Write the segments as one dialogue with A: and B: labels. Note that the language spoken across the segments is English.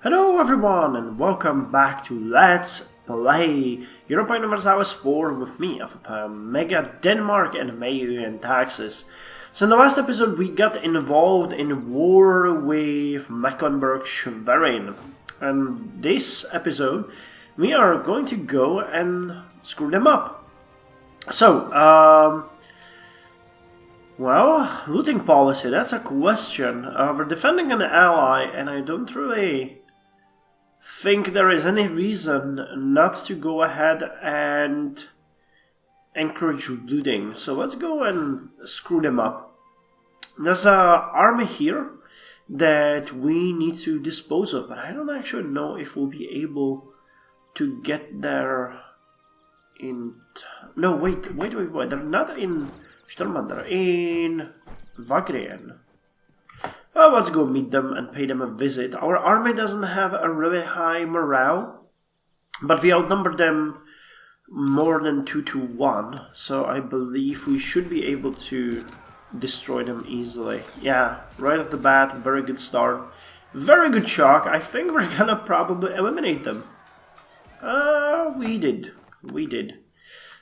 A: Hello everyone and welcome back to Let's Play Europa Universalis IV with me, Alfapiomega, Denmark and Meiou and Taxes. So in the last episode we got involved in war with Mecklenburg-Schwerin, and this episode we are going to go and screw them up. So, well, looting policy, that's a question. We're defending an ally and I don't really think there is any reason not to go ahead and encourage looting. So let's go and screw them up. There's an army here that we need to dispose of, but I don't actually know if we'll be able to get there in... No, wait, they're not in Sturman, they're in Wagrien. Well, let's go meet them and pay them a visit. Our army doesn't have a really high morale, but we outnumber them more than 2-1, so I believe we should be able to destroy them easily. Yeah, right off the bat, very good start. Very good shock. I think we're gonna probably eliminate them. We did.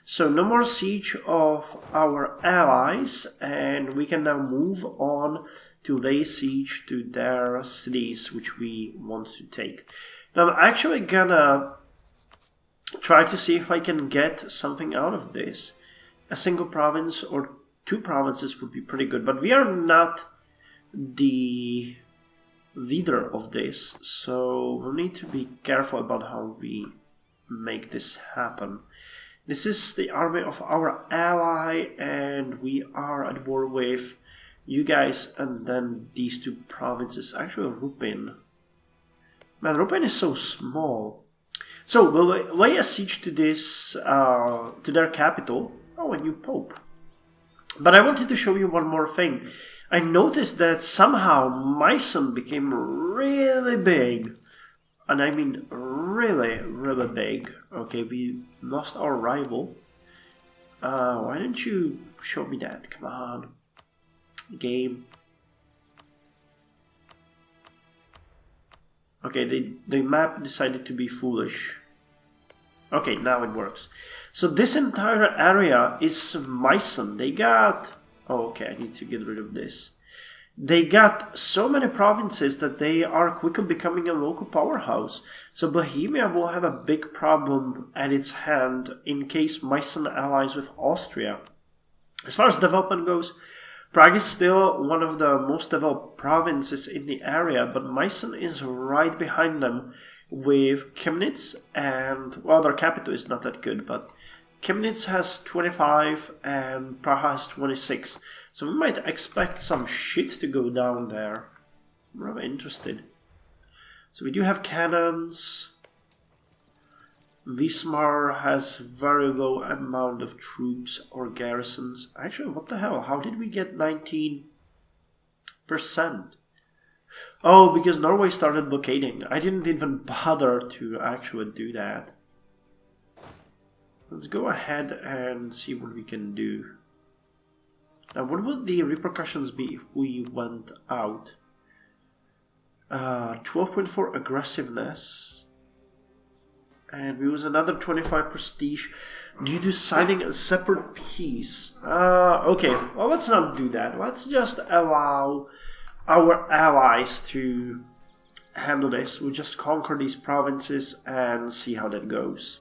A: So no more siege of our allies, and we can now move on to lay siege to their cities, which we want to take. Now I'm actually gonna try to see if I can get something out of this. A single province or 2 provinces would be pretty good, but we are not the leader of this, so we'll need to be careful about how we make this happen. This is the army of our ally, and we are at war with you guys, and then these 2 provinces. Actually, Rupin. Man, Rupin is so small. So we'll lay a siege to this, to their capital. Oh, a new pope. But I wanted to show you one more thing. I noticed that somehow Meissen became really big. And I mean really, really big. Okay, we lost our rival. Why didn't you show me that? Come on. Game. Okay, the map decided to be foolish. Okay, now it works. So this entire area is Meissen. They got... Oh, okay, I need to get rid of this. They got so many provinces that they are quickly becoming a local powerhouse. So Bohemia will have a big problem at its hand in case Meissen allies with Austria. As far as development goes, Prague is still one of the most developed provinces in the area, but Meissen is right behind them with Chemnitz, and, well, their capital is not that good, but Chemnitz has 25 and Prague has 26. So we might expect some shit to go down there. I'm really interested. So we do have cannons. Wismar has very low amount of troops or garrisons. Actually, what the hell? How did we get 19%? Oh, because Norway started blockading. I didn't even bother to actually do that. Let's go ahead and see what we can do. Now, what would the repercussions be if we went out? 12.4 aggressiveness. And we lose another 25 prestige due to signing a separate peace. Okay, well, let's not do that. Let's just allow our allies to handle this. We'll just conquer these provinces and see how that goes.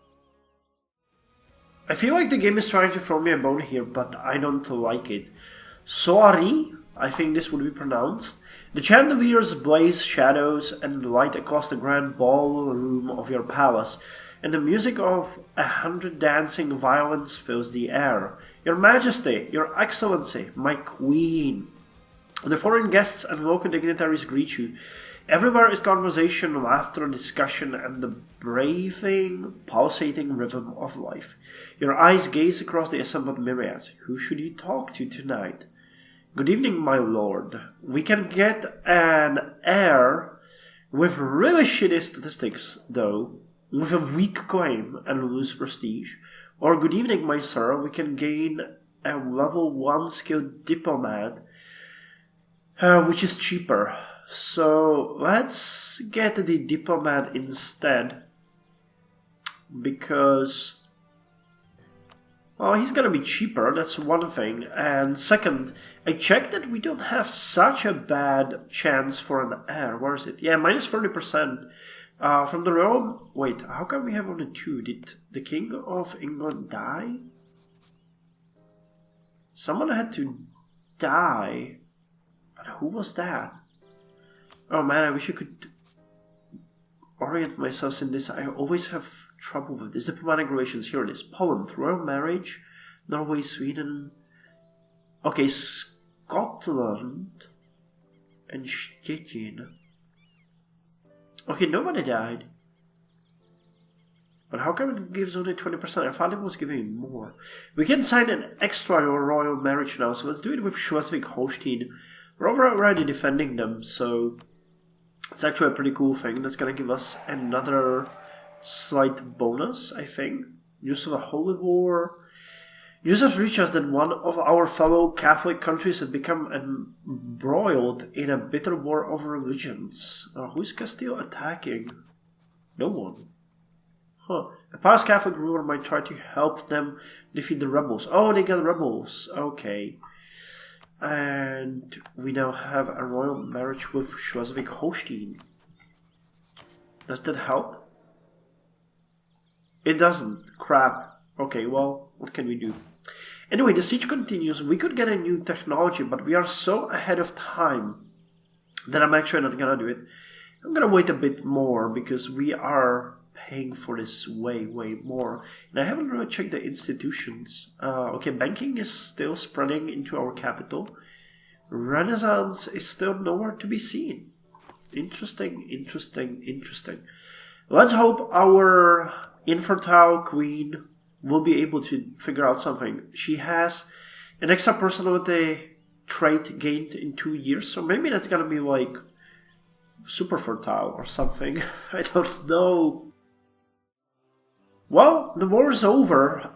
A: I feel like the game is trying to throw me a bone here, but I don't like it. Sorry, I think this would be pronounced. The chandeliers blaze shadows and light across the grand ballroom of your palace, and the music of 100 dancing violins fills the air. Your Majesty, Your Excellency, my Queen. The foreign guests and local dignitaries greet you. Everywhere is conversation, laughter, discussion, and the braving, pulsating rhythm of life. Your eyes gaze across the assembled myriads. Who should you talk to tonight? Good evening, my lord. We can get an heir with really shitty statistics, though, with a weak claim and lose prestige. Or good evening, my sir. We can gain a level 1 skilled diplomat which is cheaper. So let's get the diplomat instead, because, well, he's gonna be cheaper, that's one thing. And second, I checked that we don't have such a bad chance for an heir. Where is it? Yeah, minus 30%. From the realm. Wait, how come we have only 2? Did the King of England die? Someone had to die. But who was that? Oh man, I wish I could orient myself in this. I always have trouble with this. Diplomatic relations, here it is. Poland, royal marriage, Norway, Sweden. Okay, Scotland and Stettin. Okay, nobody died. But how come it gives only 20%? I thought it was giving more. We can sign an extra royal marriage now, so let's do it with Schleswig-Holstein. We're already defending them, so it's actually a pretty cool thing. That's gonna give us another slight bonus, I think. News of a holy war. News has reached us that one of our fellow Catholic countries has become embroiled in a bitter war of religions. Who is Castile attacking? No one. Huh. A past Catholic ruler might try to help them defeat the rebels. Oh, they got rebels. Okay. And we now have a royal marriage with Schleswig-Holstein. Does that help? It doesn't. Crap. Okay, well, what can we do? Anyway, the siege continues. We could get a new technology, but we are so ahead of time that I'm actually not gonna do it. I'm gonna wait a bit more because we are paying for this way more. And I haven't really checked the institutions. Okay, banking is still spreading into our capital. Renaissance is still nowhere to be seen. Interesting. Let's hope our infertile queen will be able to figure out something. She has an extra personality trait gained in 2 years, so maybe that's gonna be like super fertile or something. I don't know. Well, the war is over.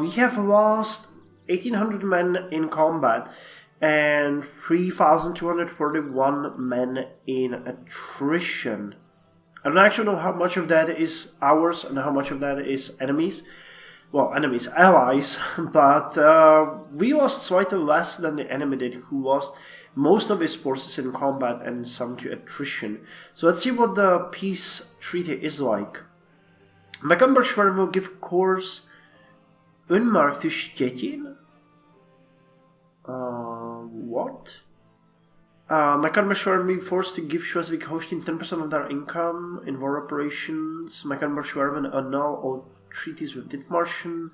A: We have lost 1,800 men in combat and 3,241 men in attrition. I don't actually know how much of that is ours and how much of that is enemies. Well, enemies, allies, but we lost slightly less than the enemy did, who lost most of his forces in combat and some to attrition. So let's see what the peace treaty is like. Mecklenburg-Schwerin will give course unmarked to Stettin. What? Mecklenburg-Schwerin will be forced to give Schleswig-Holstein 10% of their income in war operations. Mecklenburg-Schwerin will annul all treaties with Dithmarschen.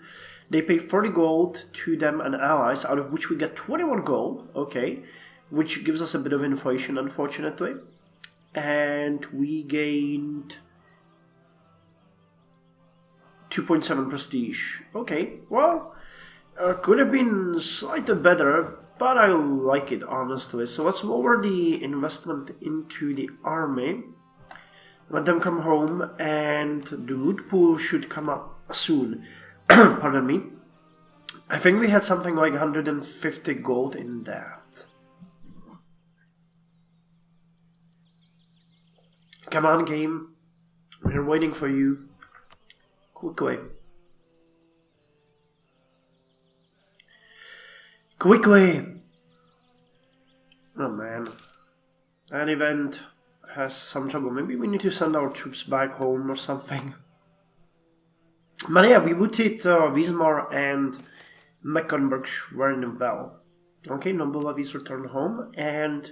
A: They pay 40 gold to them and allies, out of which we get 21 gold, okay, which gives us a bit of inflation, unfortunately. And we gained 2.7 prestige. Okay, well, could have been slightly better, but I like it, honestly. So let's lower the investment into the army. Let them come home, and the loot pool should come up soon. Pardon me. I think we had something like 150 gold in that. Come on, game. We're waiting for you. Quickly. Oh man. That event has some trouble. Maybe we need to send our troops back home or something. But yeah, we booted Wismar and Mecklenburg-Schwerin Naval. Okay, noble levies return home, and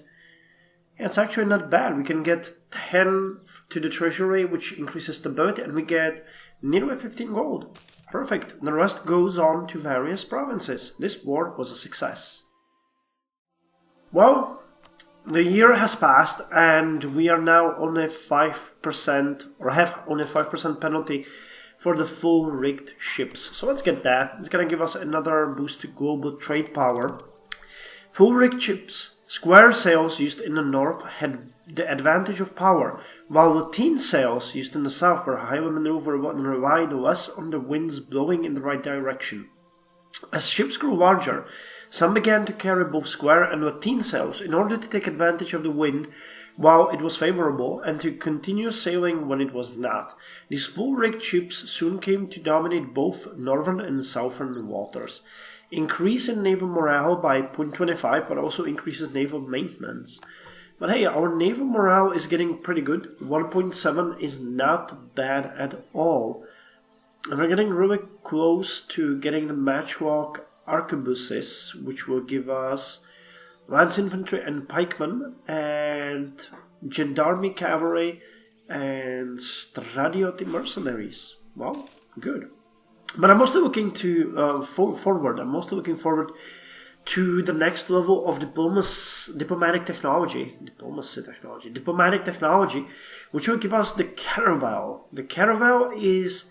A: yeah, it's actually not bad. We can get 10 to the treasury, which increases stability, and we get nearly 15 gold. Perfect. The rest goes on to various provinces. This war was a success. Well, the year has passed, and we are now only 5%, or have only 5% penalty for the full rigged ships. So let's get that. It's gonna give us another boost to global trade power. Full rigged ships. Square sails used in the north had the advantage of power, while lateen sails used in the south were highly maneuverable and relied less on the winds blowing in the right direction. As ships grew larger, some began to carry both square and lateen sails in order to take advantage of the wind while it was favorable, and to continue sailing when it was not. These full-rigged ships soon came to dominate both northern and southern waters. Increase in naval morale by 0.25, but also increases naval maintenance. But hey, our naval morale is getting pretty good. 1.7 is not bad at all. And we're getting really close to getting the matchlock arquebuses, which will give us lance infantry and pikemen, and gendarmerie cavalry, and stradiote mercenaries. Well, good. But I'm mostly looking to forward. I'm mostly looking forward to the next level of diplomatic technology, which will give us the caravel. The caravel is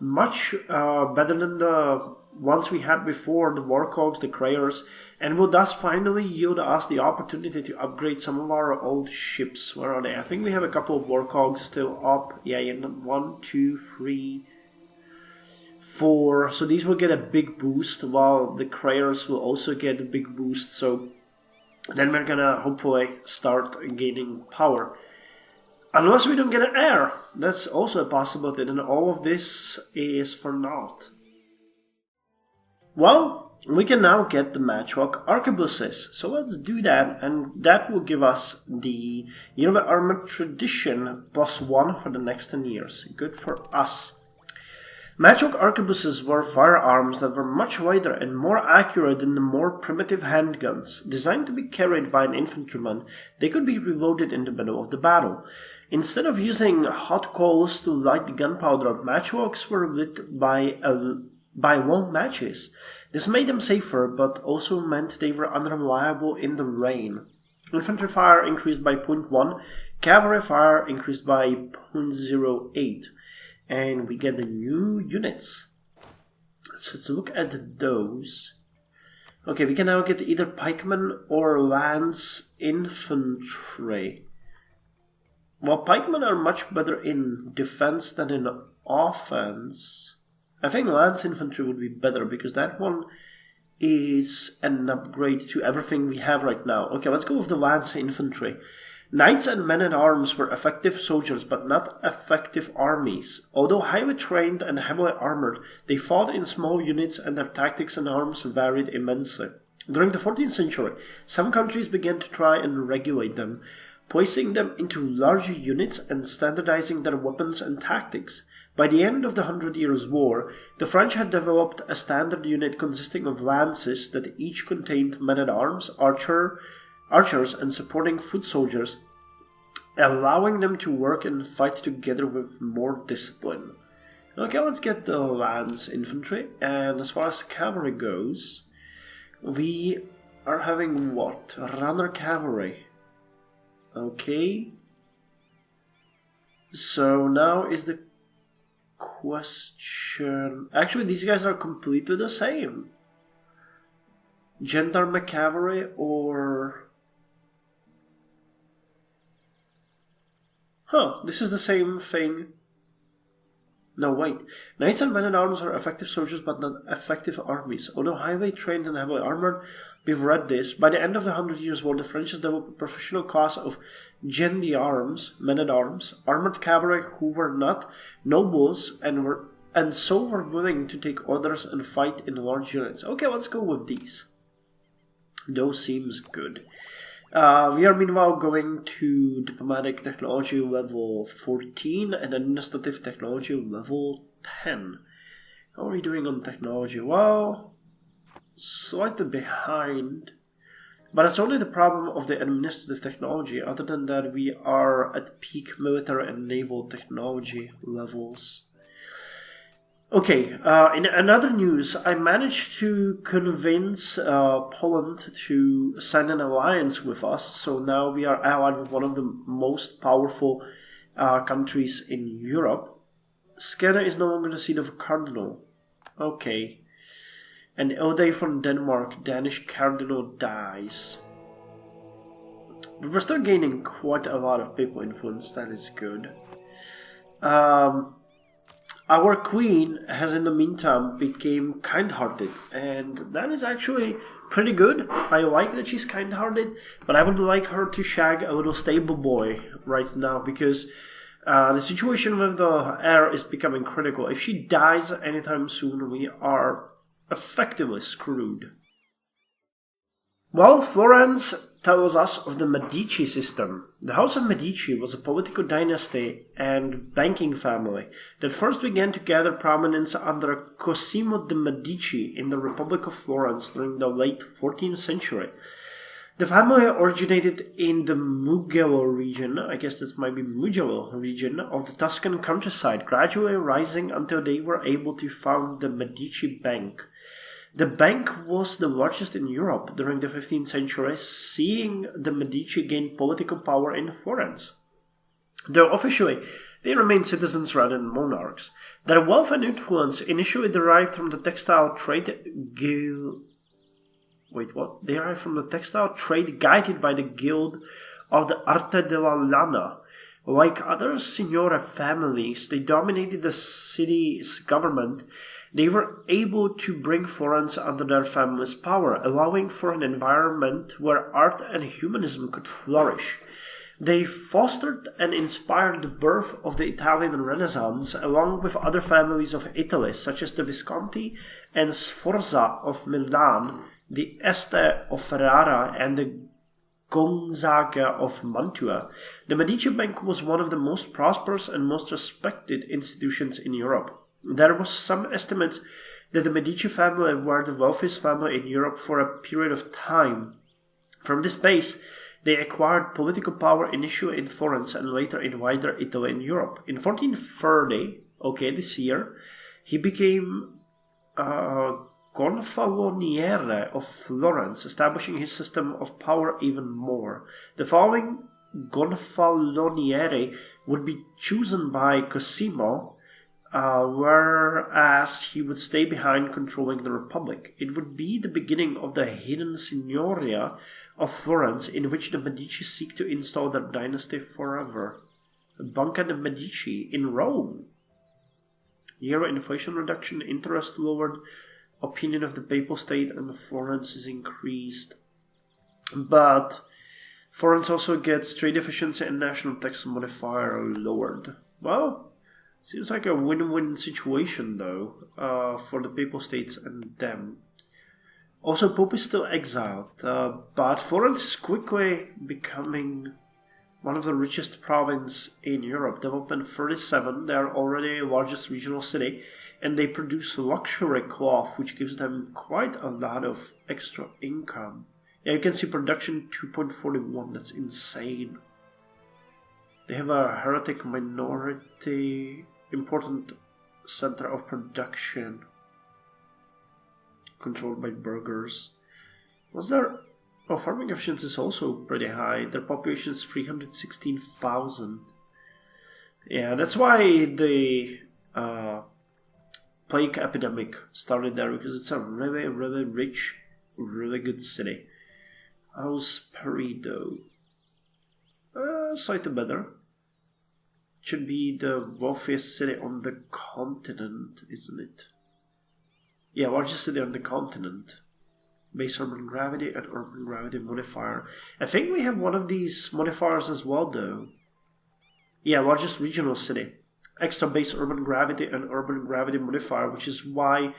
A: much better than the ones we had before, the warcogs, the crayers, and will thus finally yield us the opportunity to upgrade some of our old ships. Where are they? I think we have a couple of warcogs still up. Yeah, 1, 2, 3, 4. So these will get a big boost, while the crayers will also get a big boost. So then we're gonna hopefully start gaining power. Unless we don't get an heir. That's also a possibility. Then all of this is for naught. Well, we can now get the matchlock arquebuses. So let's do that, and that will give us the Year of the Armored Tradition +1 for the next 10 years. Good for us. Matchlock arquebuses were firearms that were much lighter and more accurate than the more primitive handguns. Designed to be carried by an infantryman, they could be reloaded in the middle of the battle. Instead of using hot coals to light the gunpowder, matchlocks were lit by long matches. This made them safer, but also meant they were unreliable in the rain. Infantry fire increased by 0.1, cavalry fire increased by 0.08, and we get the new units. So let's look at those. Okay, we can now get either pikemen or lance infantry. Well, pikemen are much better in defense than in offense. I think lance infantry would be better, because that one is an upgrade to everything we have right now. Okay, let's go with the lance infantry. Knights and men-at-arms were effective soldiers, but not effective armies. Although highly trained and heavily armored, they fought in small units, and their tactics and arms varied immensely. During the 14th century, some countries began to try and regulate them, placing them into larger units and standardizing their weapons and tactics. By the end of the 100 Years' War, the French had developed a standard unit consisting of lances that each contained men-at-arms, archers, and supporting foot soldiers, allowing them to work and fight together with more discipline. Okay, let's get the lance infantry, and as far as cavalry goes, we are having what? Runner cavalry. Okay. So now is the question... Actually, these guys are completely the same. Gendarme cavalry or... Huh, this is the same thing. No, wait. Knights and men-at-arms are effective soldiers but not effective armies. Although highly trained and heavily armored, we've read this. By the end of the 100 Years' War, the French developed a professional class of gens d'armes, men-at-arms, armored cavalry who were not nobles and so were willing to take orders and fight in large units. Okay, let's go with these. Those seems good. We are meanwhile going to diplomatic technology level 14 and administrative technology level 10. How are we doing on technology? Well, slightly behind, but it's only the problem of the administrative technology. Other than that, we are at peak military and naval technology levels. Okay, in another news, I managed to convince Poland to sign an alliance with us, so now we are allied with one of the most powerful countries in Europe. Skåne is no longer the seat of a cardinal. Okay. And Ode from Denmark, Danish cardinal dies. But we're still gaining quite a lot of papal influence, that is good. Our queen has in the meantime become kind-hearted, and that is actually pretty good. I like that she's kind-hearted, but I would like her to shag a little stable boy right now, because the situation with the heir is becoming critical. If she dies anytime soon, we are effectively screwed. Well, Florence tells us of the Medici system. The House of Medici was a political dynasty and banking family that first began to gather prominence under Cosimo de' Medici in the Republic of Florence during the late 14th century. The family originated in the Mugello region, I guess this might be Mugello region, of the Tuscan countryside, gradually rising until they were able to found the Medici Bank. The bank was the largest in Europe during the 15th century, seeing the Medici gain political power in Florence. Though officially, they remained citizens rather than monarchs. Their wealth and influence initially derived from the textile trade guided by the Guild of the Arte della Lana. Like other signora families, they dominated the city's government. They were able to bring Florence under their family's power, allowing for an environment where art and humanism could flourish. They fostered and inspired the birth of the Italian Renaissance, along with other families of Italy, such as the Visconti and Sforza of Milan, the Este of Ferrara, and the Gonzaga of Mantua. The Medici Bank was one of the most prosperous and most respected institutions in Europe. There was some estimates that the Medici family were the wealthiest family in Europe for a period of time. From this base, they acquired political power initially in Florence and later in wider Italy and Europe. In 1430, this year, he became Gonfaloniere of Florence, establishing his system of power even more. The following Gonfaloniere would be chosen by Cosimo, whereas he would stay behind controlling the Republic. It would be the beginning of the hidden Signoria of Florence, in which the Medici seek to install their dynasty forever. Banca de' Medici in Rome. Euro inflation reduction, interest lowered, opinion of the Papal State and Florence is increased. But Florence also gets trade efficiency and national tax modifier lowered. Well, seems like a win-win situation, though, for the Papal States and them. Also, Pope is still exiled, but Florence is quickly becoming one of the richest provinces in Europe. Development 37, they are already the largest regional city, and they produce luxury cloth, which gives them quite a lot of extra income. Yeah, you can see production 2.41, that's insane. They have a heretic minority, important center of production, controlled by burghers. Farming efficiency is also pretty high. Their population is 316,000. Yeah, that's why the plague epidemic started there, because it's a really, really rich, really good city. How's Paris, though? Slightly better. Should be the wealthiest city on the continent, isn't it? Yeah, largest city on the continent. Base urban gravity and urban gravity modifier. I think we have one of these modifiers as well, though. Yeah, largest regional city. Extra base urban gravity and urban gravity modifier, which is why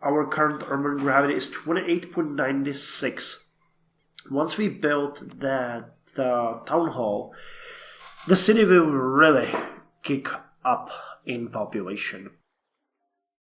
A: our current urban gravity is 28.96. Once we build that town hall, the city will really kick up in population.